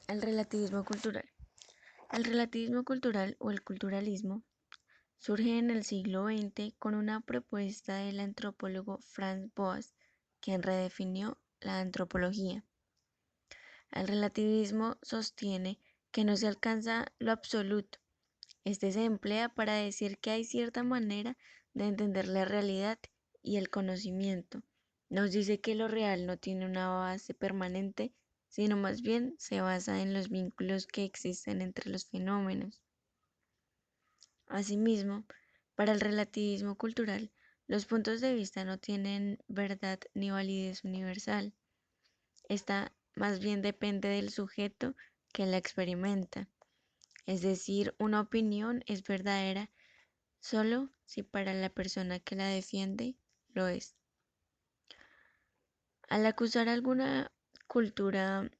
El relativismo cultural. El relativismo cultural o el culturalismo surge en el siglo XX con una propuesta del antropólogo Franz Boas, quien redefinió la antropología. El relativismo sostiene que no se alcanza lo absoluto. Este se emplea para decir que hay cierta manera de entender la realidad y el conocimiento. Nos dice que lo real no tiene una base permanente, sino más bien se basa en los vínculos que existen entre los fenómenos. Asimismo, para el relativismo cultural, los puntos de vista no tienen verdad ni validez universal. Esta más bien depende del sujeto que la experimenta. Es decir, una opinión es verdadera solo si para la persona que la defiende lo es. Al acusar a alguna cultura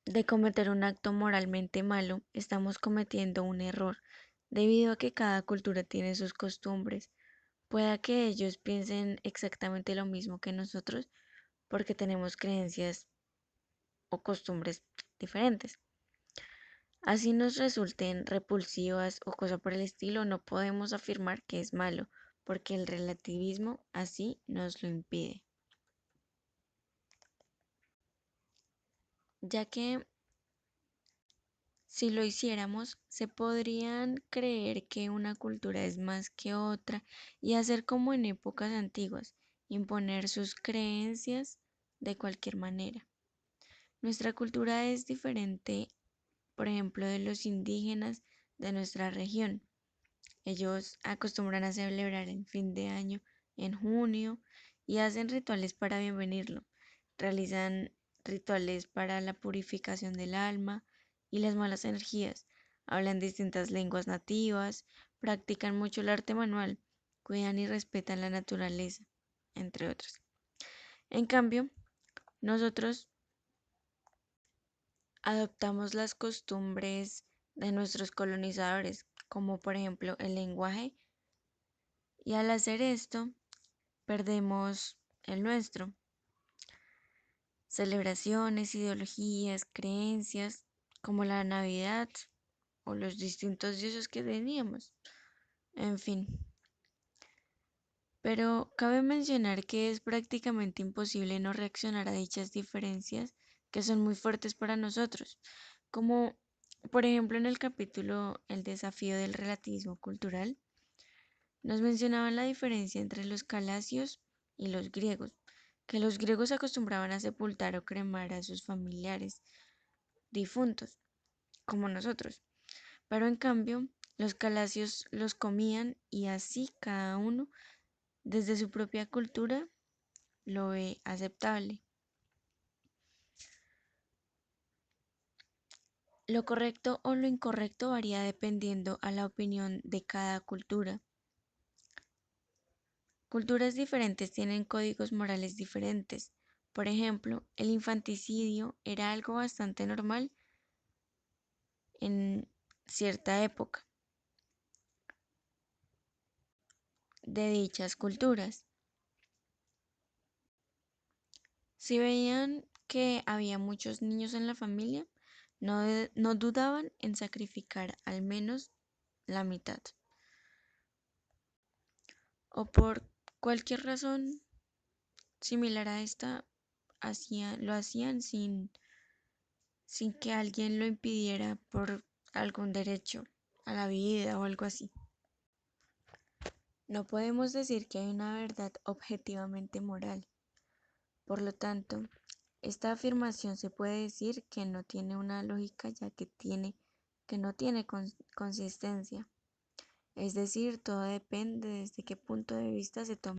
de cometer un acto moralmente malo, estamos cometiendo un error, debido a que cada cultura tiene sus costumbres. Pueda que ellos piensen exactamente lo mismo que nosotros, porque tenemos creencias o costumbres diferentes. Así nos resulten repulsivas o cosa por el estilo, no podemos afirmar que es malo, porque el relativismo así nos lo impide. Ya que si lo hiciéramos, se podrían creer que una cultura es más que otra y hacer como en épocas antiguas, imponer sus creencias de cualquier manera. Nuestra cultura es diferente, por ejemplo, de los indígenas de nuestra región. Ellos acostumbran a celebrar el fin de año en junio y hacen rituales para bienvenirlo. Realizan rituales para la purificación del alma y las malas energías. Hablan distintas lenguas nativas, practican mucho el arte manual, cuidan y respetan la naturaleza, entre otros. En cambio, nosotros adoptamos las costumbres de nuestros colonizadores, como por ejemplo el lenguaje, y al hacer esto perdemos el nuestro. Celebraciones, ideologías, creencias, como la Navidad o los distintos dioses que teníamos. En fin. Pero cabe mencionar que es prácticamente imposible no reaccionar a dichas diferencias que son muy fuertes para nosotros, como por ejemplo en el capítulo El desafío del relativismo cultural, nos mencionaban la diferencia entre los calasios y los griegos, que los griegos acostumbraban a sepultar o cremar a sus familiares difuntos, como nosotros, pero en cambio los calasios los comían y así cada uno desde su propia cultura lo ve aceptable. Lo correcto o lo incorrecto varía dependiendo a la opinión de cada cultura. Culturas diferentes tienen códigos morales diferentes. Por ejemplo, el infanticidio era algo bastante normal en cierta época de dichas culturas. Si veían que había muchos niños en la familia, no dudaban en sacrificar al menos la mitad. O por cualquier razón similar a esta, lo hacían sin que alguien lo impidiera por algún derecho a la vida o algo así. No podemos decir que hay una verdad objetivamente moral. Por lo tanto, esta afirmación se puede decir que no tiene una lógica ya que no tiene consistencia. Es decir, todo depende desde qué punto de vista se tome.